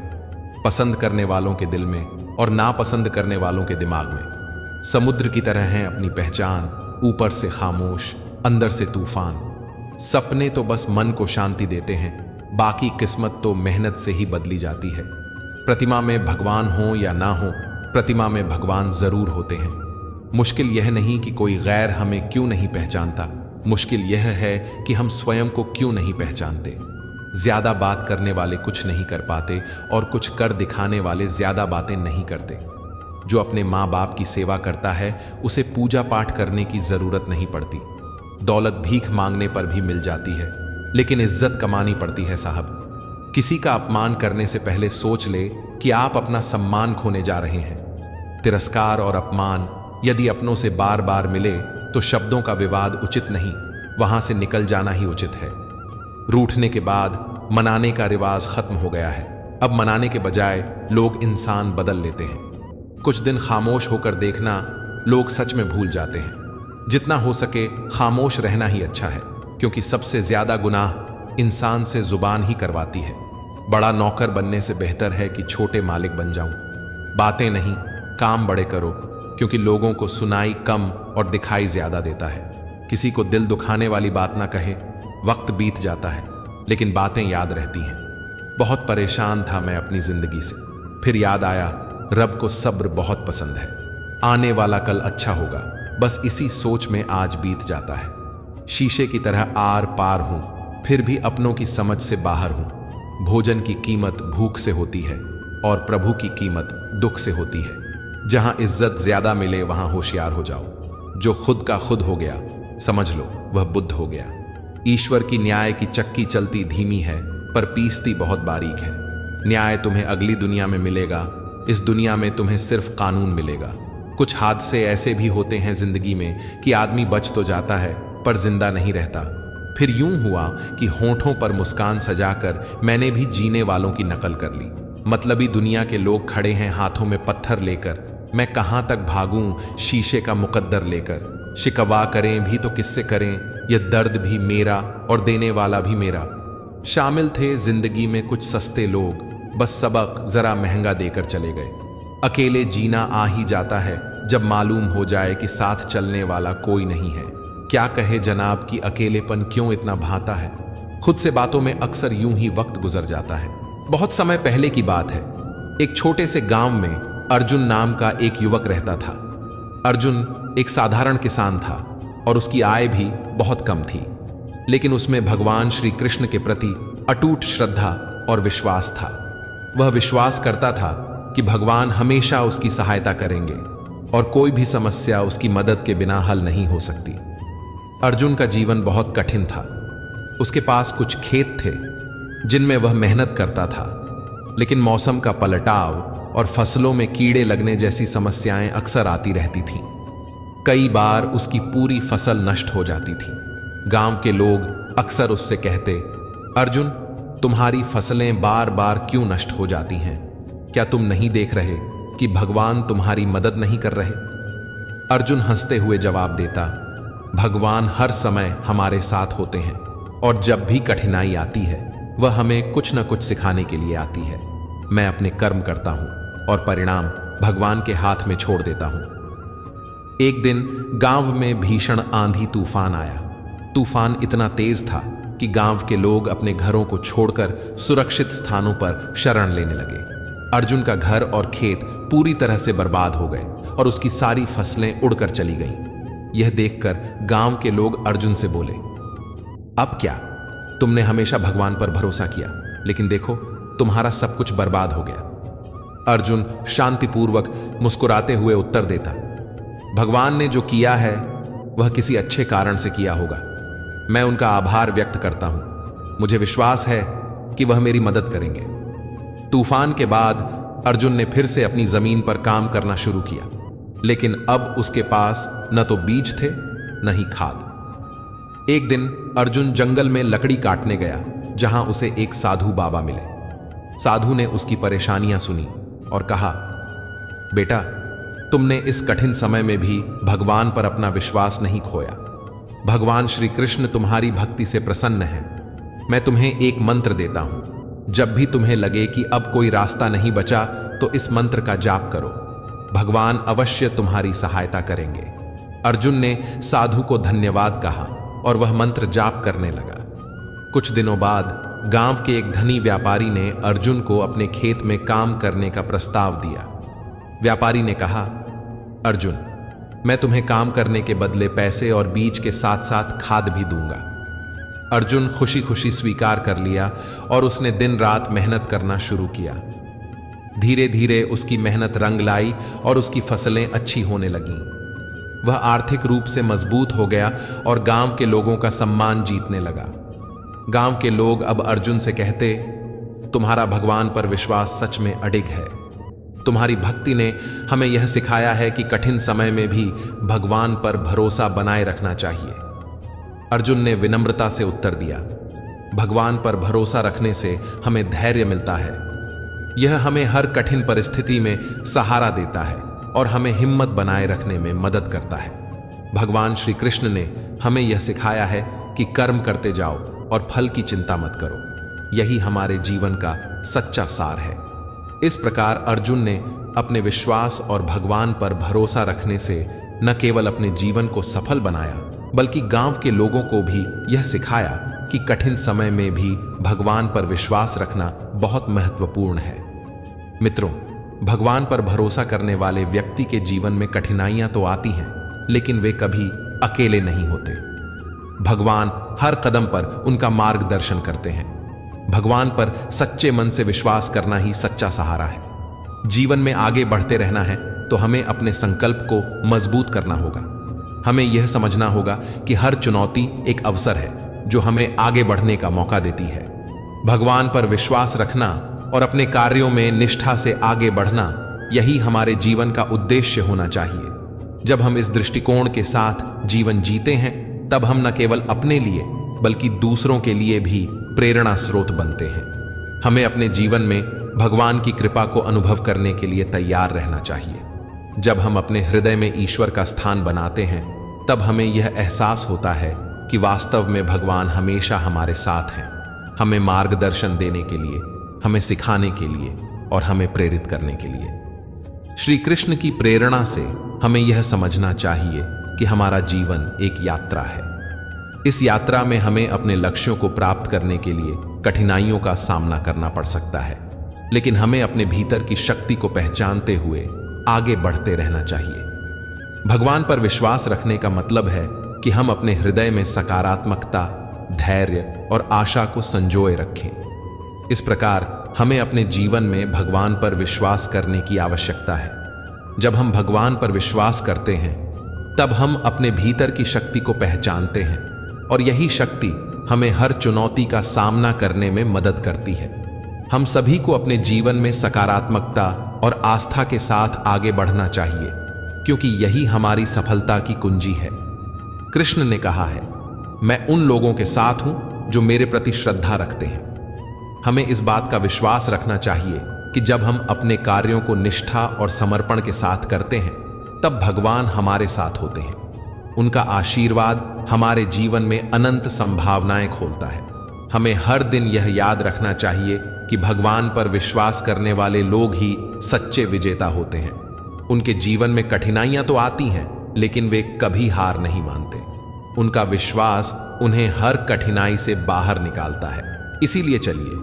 पसंद करने वालों के दिल में और नापसंद करने वालों के दिमाग में। समुद्र की तरह है अपनी पहचान, ऊपर से खामोश, अंदर से तूफान। सपने तो बस मन को शांति देते हैं, बाकी किस्मत तो मेहनत से ही बदली जाती है। प्रतिमा में भगवान हो या ना हो, प्रतिमा में भगवान जरूर होते हैं। मुश्किल यह नहीं कि कोई गैर हमें क्यों नहीं पहचानता, मुश्किल यह है कि हम स्वयं को क्यों नहीं पहचानते। ज्यादा बात करने वाले कुछ नहीं कर पाते और कुछ कर दिखाने वाले ज्यादा बातें नहीं करते। जो अपने माँ बाप की सेवा करता है उसे पूजा पाठ करने की जरूरत नहीं पड़ती। दौलत भीख मांगने पर भी मिल जाती है, लेकिन इज्जत कमानी पड़ती है साहब। किसी का अपमान करने से पहले सोच ले कि आप अपना सम्मान खोने जा रहे हैं। तिरस्कार और अपमान यदि अपनों से बार बार मिले तो शब्दों का विवाद उचित नहीं, वहां से निकल जाना ही उचित है। रूठने के बाद मनाने का रिवाज खत्म हो गया है। अब मनाने के बजाय लोग इंसान बदल लेते हैं। कुछ दिन खामोश होकर देखना, लोग सच में भूल जाते हैं। जितना हो सके खामोश रहना ही अच्छा है, क्योंकि सबसे ज्यादा गुनाह इंसान से जुबान ही करवाती है। बड़ा नौकर बनने से बेहतर है कि छोटे मालिक बन जाऊं। बातें नहीं, काम बड़े करो, क्योंकि लोगों को सुनाई कम और दिखाई ज्यादा देता है। किसी को दिल दुखाने वाली बात ना कहे। वक्त बीत जाता है लेकिन बातें याद रहती हैं। बहुत परेशान था मैं अपनी जिंदगी से, फिर याद आया रब को सब्र बहुत पसंद है। आने वाला कल अच्छा होगा, बस इसी सोच में आज बीत जाता है। शीशे की तरह आर पार हूं, फिर भी अपनों की समझ से बाहर हूं। भोजन की कीमत भूख से होती है और प्रभु की कीमत दुख से होती है। जहां इज्जत ज्यादा मिले वहां होशियार हो जाओ। जो खुद का खुद हो गया समझ लो वह बुद्ध हो गया। ईश्वर की न्याय की चक्की चलती धीमी है पर पीसती बहुत बारीक है। न्याय तुम्हें अगली दुनिया में मिलेगा, इस दुनिया में तुम्हें सिर्फ कानून मिलेगा। कुछ हादसे ऐसे भी होते हैं जिंदगी में कि आदमी बच तो जाता है पर जिंदा नहीं रहता। फिर यूं हुआ कि होठों पर मुस्कान सजाकर मैंने भी जीने वालों की नकल कर ली। मतलबी दुनिया के लोग खड़े हैं हाथों में पत्थर लेकर, मैं कहां तक भागूं शीशे का मुकद्दर लेकर। शिकवा करें भी तो किससे करें, यह दर्द भी मेरा और देने वाला भी मेरा। शामिल थे जिंदगी में कुछ सस्ते लोग, बस सबक जरा महंगा देकर चले गए। अकेले जीना आ ही जाता है जब मालूम हो जाए कि साथ चलने वाला कोई नहीं है। क्या कहे जनाब कि अकेलेपन क्यों इतना भाता है। खुद से बातों में अक्सर यूं ही वक्त गुजर जाता है। बहुत समय पहले की बात है। एक छोटे से गांव में अर्जुन नाम का एक युवक रहता था। अर्जुन एक साधारण किसान था और उसकी आय भी बहुत कम थी, लेकिन उसमें भगवान श्री कृष्ण के प्रति अटूट श्रद्धा और विश्वास था। वह विश्वास करता था कि भगवान हमेशा उसकी सहायता करेंगे और कोई भी समस्या उसकी मदद के बिना हल नहीं हो सकती। अर्जुन का जीवन बहुत कठिन था। उसके पास कुछ खेत थे जिनमें वह मेहनत करता था, लेकिन मौसम का पलटाव और फसलों में कीड़े लगने जैसी समस्याएं अक्सर आती रहती थीं। कई बार उसकी पूरी फसल नष्ट हो जाती थी। गांव के लोग अक्सर उससे कहते, अर्जुन तुम्हारी फसलें बार बार क्यों नष्ट हो जाती हैं? क्या तुम नहीं देख रहे कि भगवान तुम्हारी मदद नहीं कर रहे? अर्जुन हंसते हुए जवाब देता, भगवान हर समय हमारे साथ होते हैं और जब भी कठिनाई आती है वह हमें कुछ न कुछ सिखाने के लिए आती है। मैं अपने कर्म करता हूं और परिणाम भगवान के हाथ में छोड़ देता हूं। एक दिन गांव में भीषण आंधी तूफान आया। तूफान इतना तेज था कि गांव के लोग अपने घरों को छोड़कर सुरक्षित स्थानों पर शरण लेने लगे। अर्जुन का घर और खेत पूरी तरह से बर्बाद हो गए और उसकी सारी फसलें उड़कर चली गईं। यह देखकर गांव के लोग अर्जुन से बोले, अब क्या? तुमने हमेशा भगवान पर भरोसा किया, लेकिन देखो तुम्हारा सब कुछ बर्बाद हो गया। अर्जुन शांतिपूर्वक मुस्कुराते हुए उत्तर देता, भगवान ने जो किया है वह किसी अच्छे कारण से किया होगा। मैं उनका आभार व्यक्त करता हूं। मुझे विश्वास है कि वह मेरी मदद करेंगे। तूफान के बाद अर्जुन ने फिर से अपनी जमीन पर काम करना शुरू किया, लेकिन अब उसके पास न तो बीज थे न ही खाद। एक दिन अर्जुन जंगल में लकड़ी काटने गया, जहां उसे एक साधु बाबा मिले। साधु ने उसकी परेशानियां सुनी और कहा, बेटा तुमने इस कठिन समय में भी भगवान पर अपना विश्वास नहीं खोया। भगवान श्री कृष्ण तुम्हारी भक्ति से प्रसन्न हैं। मैं तुम्हें एक मंत्र देता हूं। जब भी तुम्हें लगे कि अब कोई रास्ता नहीं बचा तो इस मंत्र का जाप करो। भगवान अवश्य तुम्हारी सहायता करेंगे। अर्जुन ने साधु को धन्यवाद कहा और वह मंत्र जाप करने लगा। कुछ दिनों बाद गांव के एक धनी व्यापारी ने अर्जुन को अपने खेत में काम करने का प्रस्ताव दिया। व्यापारी ने कहा, अर्जुन मैं तुम्हें काम करने के बदले पैसे और बीज के साथ साथ खाद भी दूंगा। अर्जुन खुशी खुशी स्वीकार कर लिया और उसने दिन रात मेहनत करना शुरू किया। धीरे धीरे उसकी मेहनत रंग लाई और उसकी फसलें अच्छी होने लगीं। वह आर्थिक रूप से मजबूत हो गया और गांव के लोगों का सम्मान जीतने लगा। गांव के लोग अब अर्जुन से कहते, तुम्हारा भगवान पर विश्वास सच में अडिग है। तुम्हारी भक्ति ने हमें यह सिखाया है कि कठिन समय में भी भगवान पर भरोसा बनाए रखना चाहिए। अर्जुन ने विनम्रता से उत्तर दिया, भगवान पर भरोसा रखने से हमें धैर्य मिलता है। यह हमें हर कठिन परिस्थिति में सहारा देता है और हमें हिम्मत बनाए रखने में मदद करता है। भगवान श्री कृष्ण ने हमें यह सिखाया है कि कर्म करते जाओ और फल की चिंता मत करो। यही हमारे जीवन का सच्चा सार है। इस प्रकार अर्जुन ने अपने विश्वास और भगवान पर भरोसा रखने से न केवल अपने जीवन को सफल बनाया, बल्कि गांव के लोगों को भी यह सिखाया कि कठिन समय में भी भगवान पर विश्वास रखना बहुत महत्वपूर्ण है। मित्रों, भगवान पर भरोसा करने वाले व्यक्ति के जीवन में कठिनाइयां तो आती हैं, लेकिन वे कभी अकेले नहीं होते। भगवान हर कदम पर उनका मार्गदर्शन करते हैं। भगवान पर सच्चे मन से विश्वास करना ही सच्चा सहारा है। जीवन में आगे बढ़ते रहना है तो हमें अपने संकल्प को मजबूत करना होगा। हमें यह समझना होगा कि हर चुनौती एक अवसर है जो हमें आगे बढ़ने का मौका देती है। भगवान पर विश्वास रखना और अपने कार्यों में निष्ठा से आगे बढ़ना, यही हमारे जीवन का उद्देश्य होना चाहिए। जब हम इस दृष्टिकोण के साथ जीवन जीते हैं, तब हम न केवल अपने लिए बल्कि दूसरों के लिए भी प्रेरणा स्रोत बनते हैं। हमें अपने जीवन में भगवान की कृपा को अनुभव करने के लिए तैयार रहना चाहिए। जब हम अपने हृदय में ईश्वर का स्थान बनाते हैं, तब हमें यह एहसास होता है कि वास्तव में भगवान हमेशा हमारे साथ हैं, हमें मार्गदर्शन देने के लिए, हमें सिखाने के लिए और हमें प्रेरित करने के लिए। श्री कृष्ण की प्रेरणा से हमें यह समझना चाहिए कि हमारा जीवन एक यात्रा है। इस यात्रा में हमें अपने लक्ष्यों को प्राप्त करने के लिए कठिनाइयों का सामना करना पड़ सकता है, लेकिन हमें अपने भीतर की शक्ति को पहचानते हुए आगे बढ़ते रहना चाहिए। भगवान पर विश्वास रखने का मतलब है कि हम अपने हृदय में सकारात्मकता, धैर्य और आशा को संजोए रखें। इस प्रकार हमें अपने जीवन में भगवान पर विश्वास करने की आवश्यकता है। जब हम भगवान पर विश्वास करते हैं, तब हम अपने भीतर की शक्ति को पहचानते हैं और यही शक्ति हमें हर चुनौती का सामना करने में मदद करती है। हम सभी को अपने जीवन में सकारात्मकता और आस्था के साथ आगे बढ़ना चाहिए, क्योंकि यही हमारी सफलता की कुंजी है। कृष्ण ने कहा है, मैं उन लोगों के साथ हूं जो मेरे प्रति श्रद्धा रखते हैं। हमें इस बात का विश्वास रखना चाहिए कि जब हम अपने कार्यों को निष्ठा और समर्पण के साथ करते हैं, तब भगवान हमारे साथ होते हैं। उनका आशीर्वाद हमारे जीवन में अनंत संभावनाएं खोलता है। हमें हर दिन यह याद रखना चाहिए कि भगवान पर विश्वास करने वाले लोग ही सच्चे विजेता होते हैं। उनके जीवन में कठिनाइयां तो आती हैं, लेकिन वे कभी हार नहीं मानते। उनका विश्वास उन्हें हर कठिनाई से बाहर निकालता है। इसीलिए चलिए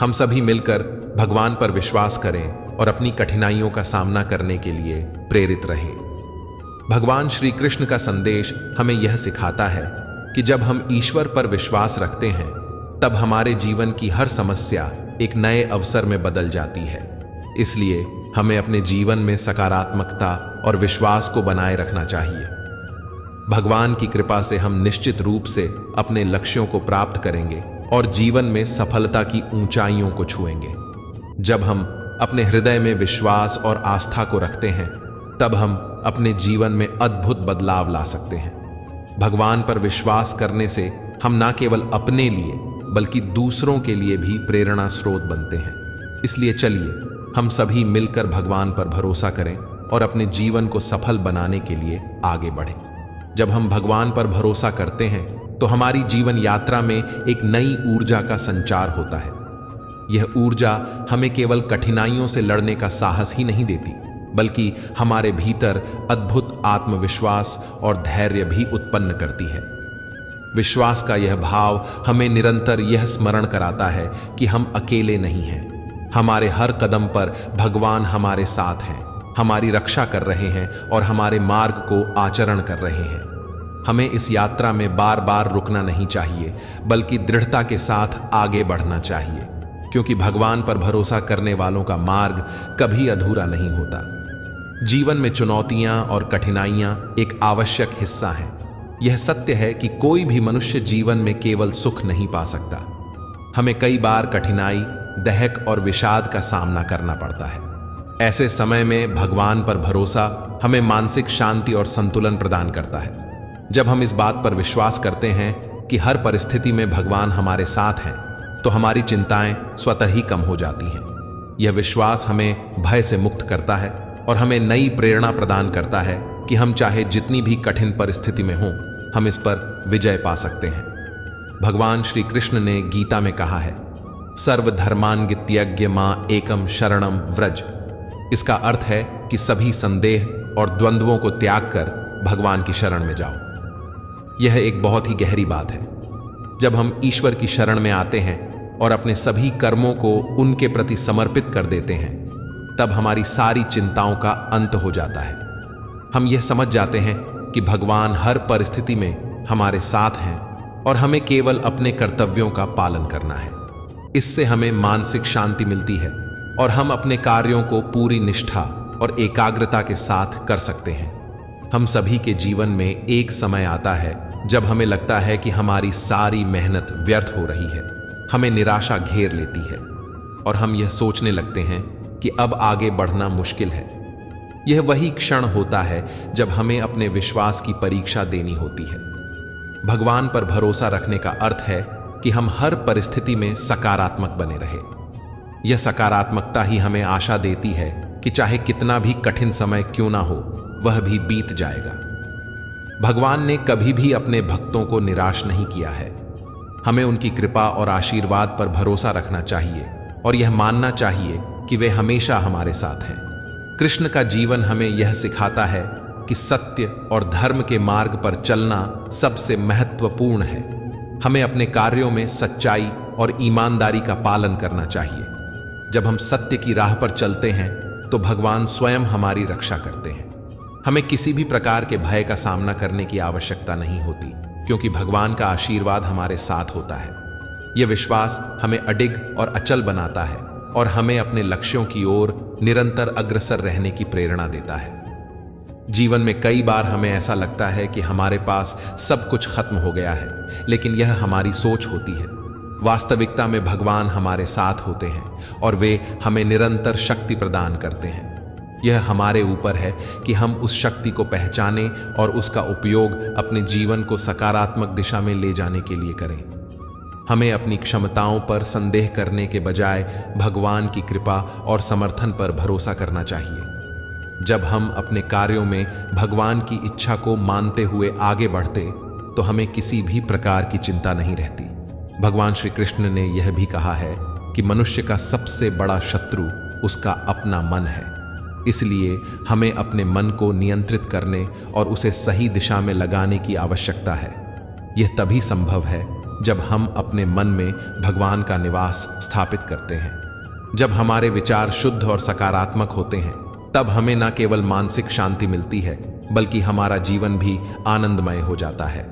हम सभी मिलकर भगवान पर विश्वास करें और अपनी कठिनाइयों का सामना करने के लिए प्रेरित रहें। भगवान श्री कृष्ण का संदेश हमें यह सिखाता है कि जब हम ईश्वर पर विश्वास रखते हैं, तब हमारे जीवन की हर समस्या एक नए अवसर में बदल जाती है। इसलिए हमें अपने जीवन में सकारात्मकता और विश्वास को बनाए रखना चाहिए। भगवान की कृपा से हम निश्चित रूप से अपने लक्ष्यों को प्राप्त करेंगे और जीवन में सफलता की ऊंचाइयों को छुएंगे। जब हम अपने हृदय में विश्वास और आस्था को रखते हैं, तब हम अपने जीवन में अद्भुत बदलाव ला सकते हैं। भगवान पर विश्वास करने से हम न केवल अपने लिए बल्कि दूसरों के लिए भी प्रेरणा स्रोत बनते हैं। इसलिए चलिए हम सभी मिलकर भगवान पर भरोसा करें और अपने जीवन को सफल बनाने के लिए आगे बढ़ें। जब हम भगवान पर भरोसा करते हैं, तो हमारी जीवन यात्रा में एक नई ऊर्जा का संचार होता है। यह ऊर्जा हमें केवल कठिनाइयों से लड़ने का साहस ही नहीं देती, बल्कि हमारे भीतर अद्भुत आत्मविश्वास और धैर्य भी उत्पन्न करती है। विश्वास का यह भाव हमें निरंतर यह स्मरण कराता है कि हम अकेले नहीं हैं। हमारे हर कदम पर भगवान हमारे साथ हैं। हमारी रक्षा कर रहे हैं और हमारे मार्ग को आचरण कर रहे हैं। हमें इस यात्रा में बार बार रुकना नहीं चाहिए, बल्कि दृढ़ता के साथ आगे बढ़ना चाहिए, क्योंकि भगवान पर भरोसा करने वालों का मार्ग कभी अधूरा नहीं होता। जीवन में चुनौतियां और कठिनाइयां एक आवश्यक हिस्सा हैं। यह सत्य है कि कोई भी मनुष्य जीवन में केवल सुख नहीं पा सकता। हमें कई बार कठिनाई, दहक और विषाद का सामना करना पड़ता है। ऐसे समय में भगवान पर भरोसा हमें मानसिक शांति और संतुलन प्रदान करता है। जब हम इस बात पर विश्वास करते हैं कि हर परिस्थिति में भगवान हमारे साथ हैं, तो हमारी चिंताएं स्वतः ही कम हो जाती हैं। यह विश्वास हमें भय से मुक्त करता है और हमें नई प्रेरणा प्रदान करता है कि हम चाहे जितनी भी कठिन परिस्थिति में हों, हम इस पर विजय पा सकते हैं। भगवान श्री कृष्ण ने गीता में कहा है, सर्वधर्मान गित्यज्ञ मां एकम शरणम व्रज। इसका अर्थ है कि सभी संदेह और द्वंद्वों को त्याग कर भगवान की शरण में जाओ। यह एक बहुत ही गहरी बात है। जब हम ईश्वर की शरण में आते हैं और अपने सभी कर्मों को उनके प्रति समर्पित कर देते हैं, तब हमारी सारी चिंताओं का अंत हो जाता है। हम यह समझ जाते हैं कि भगवान हर परिस्थिति में हमारे साथ हैं और हमें केवल अपने कर्तव्यों का पालन करना है। इससे हमें मानसिक शांति मिलती है और हम अपने कार्यों को पूरी निष्ठा और एकाग्रता के साथ कर सकते हैं। हम सभी के जीवन में एक समय आता है जब हमें लगता है कि हमारी सारी मेहनत व्यर्थ हो रही है। हमें निराशा घेर लेती है और हम यह सोचने लगते हैं कि अब आगे बढ़ना मुश्किल है। यह वही क्षण होता है जब हमें अपने विश्वास की परीक्षा देनी होती है। भगवान पर भरोसा रखने का अर्थ है कि हम हर परिस्थिति में सकारात्मक बने रहे। यह सकारात्मकता ही हमें आशा देती है कि चाहे कितना भी कठिन समय क्यों ना हो, वह भी बीत जाएगा। भगवान ने कभी भी अपने भक्तों को निराश नहीं किया है। हमें उनकी कृपा और आशीर्वाद पर भरोसा रखना चाहिए और यह मानना चाहिए कि वे हमेशा हमारे साथ हैं। कृष्ण का जीवन हमें यह सिखाता है कि सत्य और धर्म के मार्ग पर चलना सबसे महत्वपूर्ण है। हमें अपने कार्यों में सच्चाई और ईमानदारी का पालन करना चाहिए। जब हम सत्य की राह पर चलते हैं तो भगवान स्वयं हमारी रक्षा करते हैं। हमें किसी भी प्रकार के भय का सामना करने की आवश्यकता नहीं होती, क्योंकि भगवान का आशीर्वाद हमारे साथ होता है। यह विश्वास हमें अडिग और अचल बनाता है और हमें अपने लक्ष्यों की ओर निरंतर अग्रसर रहने की प्रेरणा देता है। जीवन में कई बार हमें ऐसा लगता है कि हमारे पास सब कुछ खत्म हो गया है, लेकिन यह हमारी सोच होती है। वास्तविकता में भगवान हमारे साथ होते हैं और वे हमें निरंतर शक्ति प्रदान करते हैं। यह हमारे ऊपर है कि हम उस शक्ति को पहचानें और उसका उपयोग अपने जीवन को सकारात्मक दिशा में ले जाने के लिए करें। हमें अपनी क्षमताओं पर संदेह करने के बजाय भगवान की कृपा और समर्थन पर भरोसा करना चाहिए। जब हम अपने कार्यों में भगवान की इच्छा को मानते हुए आगे बढ़ते, तो हमें किसी भी प्रकार की चिंता नहीं रहती। भगवान श्री कृष्ण ने यह भी कहा है कि मनुष्य का सबसे बड़ा शत्रु उसका अपना मन है। इसलिए हमें अपने मन को नियंत्रित करने और उसे सही दिशा में लगाने की आवश्यकता है। यह तभी संभव है जब हम अपने मन में भगवान का निवास स्थापित करते हैं। जब हमारे विचार शुद्ध और सकारात्मक होते हैं, तब हमें न केवल मानसिक शांति मिलती है, बल्कि हमारा जीवन भी आनंदमय हो जाता है।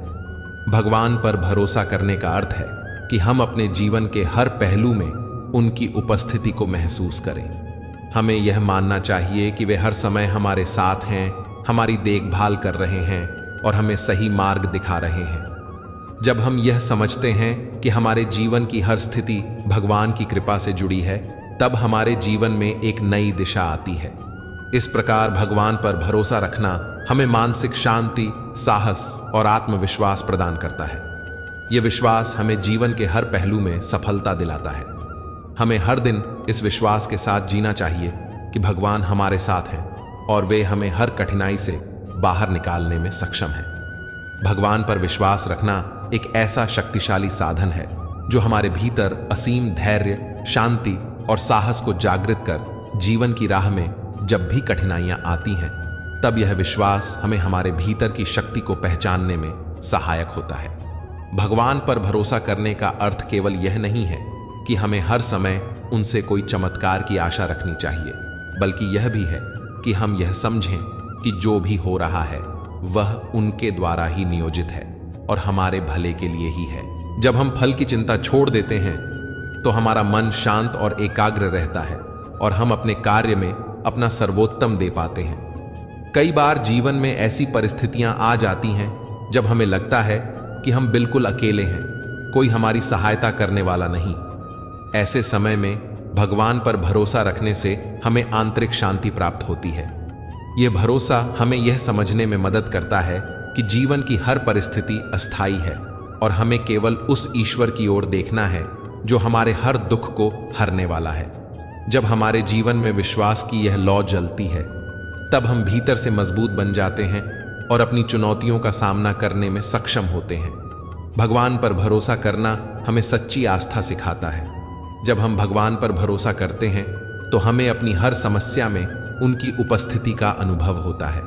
भगवान पर भरोसा करने का अर्थ है कि हम अपने जीवन के हर पहलू में उनकी उपस्थिति को महसूस करें। हमें यह मानना चाहिए कि वे हर समय हमारे साथ हैं, हमारी देखभाल कर रहे हैं और हमें सही मार्ग दिखा रहे हैं। जब हम यह समझते हैं कि हमारे जीवन की हर स्थिति भगवान की कृपा से जुड़ी है, तब हमारे जीवन में एक नई दिशा आती है। इस प्रकार भगवान पर भरोसा रखना हमें मानसिक शांति, साहस और आत्मविश्वास प्रदान करता है। यह विश्वास हमें जीवन के हर पहलू में सफलता दिलाता है। हमें हर दिन इस विश्वास के साथ जीना चाहिए कि भगवान हमारे साथ हैं और वे हमें हर कठिनाई से बाहर निकालने में सक्षम हैं। भगवान पर विश्वास रखना एक ऐसा शक्तिशाली साधन है जो हमारे भीतर असीम धैर्य, शांति और साहस को जागृत कर जीवन की राह में जब भी कठिनाइयां आती हैं, तब यह विश्वास हमें हमारे भीतर की शक्ति को पहचानने में सहायक होता है। भगवान पर भरोसा करने का अर्थ केवल यह नहीं है कि हमें हर समय उनसे कोई चमत्कार की आशा रखनी चाहिए, बल्कि यह भी है कि हम यह समझें कि जो भी हो रहा है वह उनके द्वारा ही नियोजित है और हमारे भले के लिए ही है। जब हम फल की चिंता छोड़ देते हैं तो हमारा मन शांत और एकाग्र रहता है और हम अपने कार्य में अपना सर्वोत्तम दे पाते हैं। कई बार जीवन में ऐसी परिस्थितियां आ जाती हैं जब हमें लगता है कि हम बिल्कुल अकेले हैं, कोई हमारी सहायता करने वाला नहीं। ऐसे समय में भगवान पर भरोसा रखने से हमें आंतरिक शांति प्राप्त होती है। यह भरोसा हमें यह समझने में मदद करता है कि जीवन की हर परिस्थिति अस्थायी है और हमें केवल उस ईश्वर की ओर देखना है जो हमारे हर दुख को हरने वाला है। जब हमारे जीवन में विश्वास की यह लौ जलती है तब हम भीतर से मजबूत बन जाते हैं और अपनी चुनौतियों का सामना करने में सक्षम होते हैं। भगवान पर भरोसा करना हमें सच्ची आस्था सिखाता है। जब हम भगवान पर भरोसा करते हैं तो हमें अपनी हर समस्या में उनकी उपस्थिति का अनुभव होता है।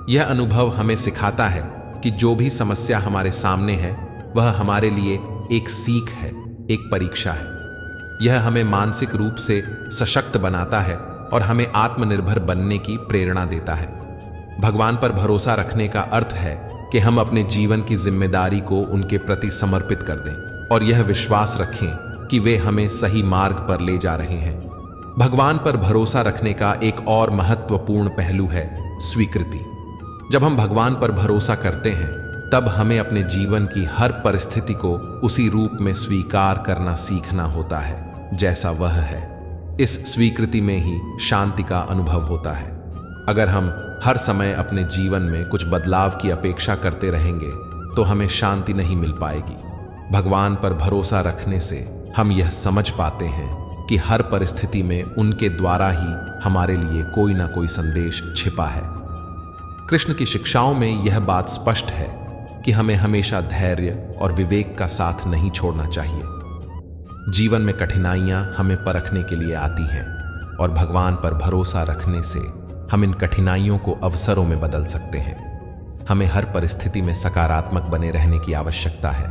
यह अनुभव हमें सिखाता है कि जो भी समस्या हमारे सामने है वह हमारे लिए एक सीख है, एक परीक्षा है। यह हमें मानसिक रूप से सशक्त बनाता है और हमें आत्मनिर्भर बनने की प्रेरणा देता है। भगवान पर भरोसा रखने का अर्थ है कि हम अपने जीवन की जिम्मेदारी को उनके प्रति समर्पित कर दें और यह विश्वास रखें कि वे हमें सही मार्ग पर ले जा रहे हैं। भगवान पर भरोसा रखने का एक और महत्वपूर्ण पहलू है स्वीकृति। जब हम भगवान पर भरोसा करते हैं तब हमें अपने जीवन की हर परिस्थिति को उसी रूप में स्वीकार करना सीखना होता है जैसा वह है। इस स्वीकृति में ही शांति का अनुभव होता है। अगर हम हर समय अपने जीवन में कुछ बदलाव की अपेक्षा करते रहेंगे तो हमें शांति नहीं मिल पाएगी। भगवान पर भरोसा रखने से हम यह समझ पाते हैं कि हर परिस्थिति में उनके द्वारा ही हमारे लिए कोई ना कोई संदेश छिपा है। कृष्ण की शिक्षाओं में यह बात स्पष्ट है कि हमें हमेशा धैर्य और विवेक का साथ नहीं छोड़ना चाहिए। जीवन में कठिनाइयां हमें परखने के लिए आती हैं और भगवान पर भरोसा रखने से हम इन कठिनाइयों को अवसरों में बदल सकते हैं। हमें हर परिस्थिति में सकारात्मक बने रहने की आवश्यकता है।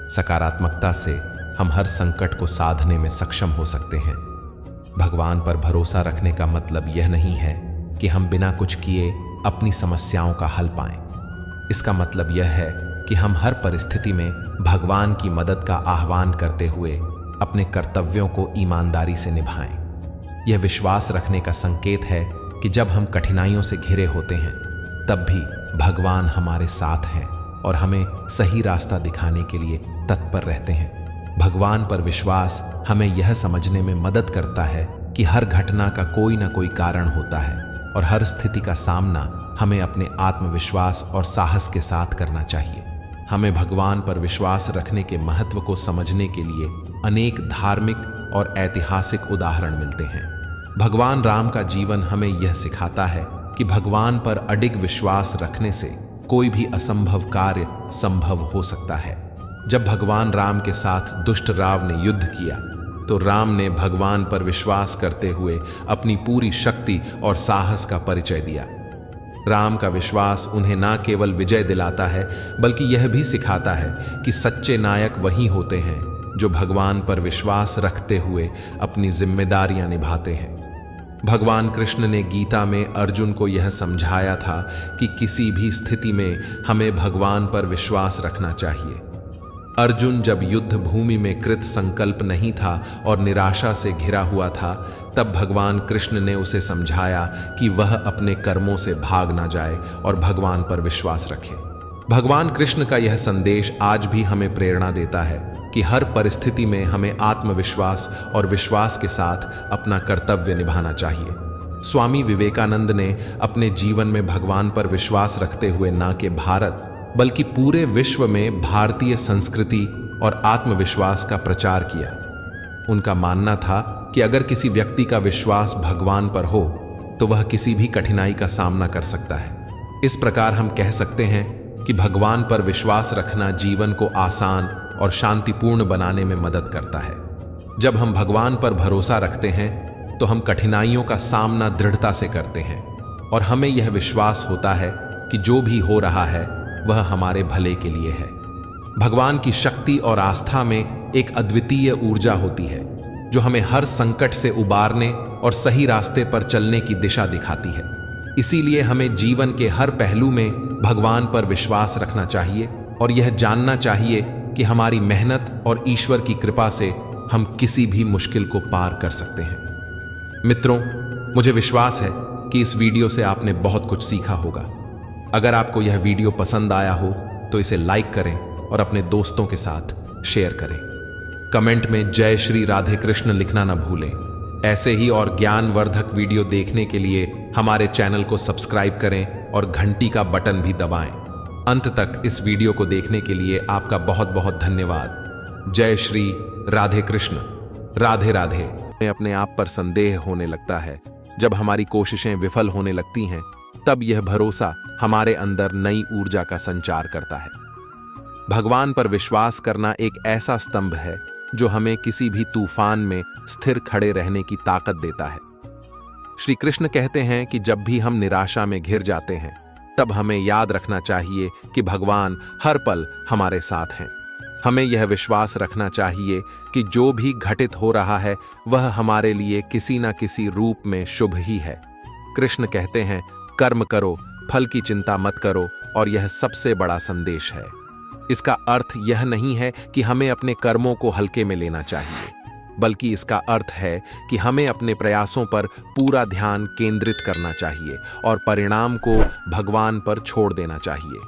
सकारात्मकता से हम हर संकट को साधने में सक्षम हो सकते हैं। भगवान पर भरोसा रखने का मतलब यह नहीं है कि हम बिना कुछ किए अपनी समस्याओं का हल पाएं। इसका मतलब यह है कि हम हर परिस्थिति में भगवान की मदद का आह्वान करते हुए अपने कर्तव्यों को ईमानदारी से निभाएं। यह विश्वास रखने का संकेत है कि जब हम कठिनाइयों से घिरे होते हैं तब भी भगवान हमारे साथ हैं और हमें सही रास्ता दिखाने के लिए तत्पर रहते हैं। भगवान पर विश्वास हमें यह समझने में मदद करता है कि हर घटना का कोई ना कोई कारण होता है और हर स्थिति का सामना हमें अपने आत्मविश्वास और साहस के साथ करना चाहिए। हमें भगवान पर विश्वास रखने के महत्व को समझने के लिए अनेक धार्मिक और ऐतिहासिक उदाहरण मिलते हैं। भगवान राम का जीवन हमें यह सिखाता है कि भगवान पर अडिग विश्वास रखने से कोई भी असंभव कार्य संभव हो सकता है। जब भगवान राम के साथ दुष्ट राव ने युद्ध किया तो राम ने भगवान पर विश्वास करते हुए अपनी पूरी शक्ति और साहस का परिचय दिया। राम का विश्वास उन्हें न केवल विजय दिलाता है बल्कि यह भी सिखाता है कि सच्चे नायक वही होते हैं जो भगवान पर विश्वास रखते हुए अपनी जिम्मेदारियां निभाते हैं। भगवान कृष्ण ने गीता में अर्जुन को यह समझाया था कि किसी भी स्थिति में हमें भगवान पर विश्वास रखना चाहिए। अर्जुन जब युद्ध भूमि में कृत संकल्प नहीं था और निराशा से घिरा हुआ था तब भगवान कृष्ण ने उसे समझाया कि वह अपने कर्मों से भाग ना जाए और भगवान पर विश्वास रखे। भगवान कृष्ण का यह संदेश आज भी हमें प्रेरणा देता है कि हर परिस्थिति में हमें आत्मविश्वास और विश्वास के साथ अपना कर्तव्य निभाना चाहिए। स्वामी विवेकानंद ने अपने जीवन में भगवान पर विश्वास रखते हुए न केवल भारत बल्कि पूरे विश्व में भारतीय संस्कृति और आत्मविश्वास का प्रचार किया। उनका मानना था कि अगर किसी व्यक्ति का विश्वास भगवान पर हो तो वह किसी भी कठिनाई का सामना कर सकता है। इस प्रकार हम कह सकते हैं कि भगवान पर विश्वास रखना जीवन को आसान और शांतिपूर्ण बनाने में मदद करता है। जब हम भगवान पर भरोसा रखते हैं तो हम कठिनाइयों का सामना दृढ़ता से करते हैं और हमें यह विश्वास होता है कि जो भी हो रहा है वह हमारे भले के लिए है। भगवान की शक्ति और आस्था में एक अद्वितीय ऊर्जा होती है जो हमें हर संकट से उबारने और सही रास्ते पर चलने की दिशा दिखाती है। इसीलिए हमें जीवन के हर पहलू में भगवान पर विश्वास रखना चाहिए और यह जानना चाहिए कि हमारी मेहनत और ईश्वर की कृपा से हम किसी भी मुश्किल को पार कर सकते हैं। मित्रों, मुझे विश्वास है कि इस वीडियो से आपने बहुत कुछ सीखा होगा। अगर आपको यह वीडियो पसंद आया हो तो इसे लाइक करें और अपने दोस्तों के साथ शेयर करें। कमेंट में जय श्री राधे कृष्ण लिखना न भूलें। ऐसे ही और ज्ञानवर्धक वीडियो देखने के लिए हमारे चैनल को सब्सक्राइब करें और घंटी का बटन भी दबाएं। अंत तक इस वीडियो को देखने के लिए आपका बहुत बहुत धन्यवाद। जय श्री राधे कृष्ण। राधे राधे। हमें अपने आप पर संदेह होने लगता है। जब हमारी कोशिशें विफल होने लगती हैं, तब यह भरोसा हमारे अंदर नई ऊर्जा का संचार करता है। भगवान पर विश्वास करना एक ऐसा स्तंभ है जो हमें किसी भी तूफान में स्थिर खड़े रहने की ताकत देता है। श्री कृष्ण कहते हैं कि जब भी हम निराशा में घिर जाते हैं, तब हमें याद रखना चाहिए कि भगवान हर पल हमारे साथ हैं। हमें यह विश्वास रखना चाहिए कि जो भी घटित हो रहा है वह हमारे लिए किसी न किसी रूप में शुभ ही है। कृष्ण कहते हैं, कर्म करो, फल की चिंता मत करो, और यह सबसे बड़ा संदेश है। इसका अर्थ यह नहीं है कि हमें अपने कर्मों को हल्के में लेना चाहिए, बल्कि इसका अर्थ है कि हमें अपने प्रयासों पर पूरा ध्यान केंद्रित करना चाहिए और परिणाम को भगवान पर छोड़ देना चाहिए।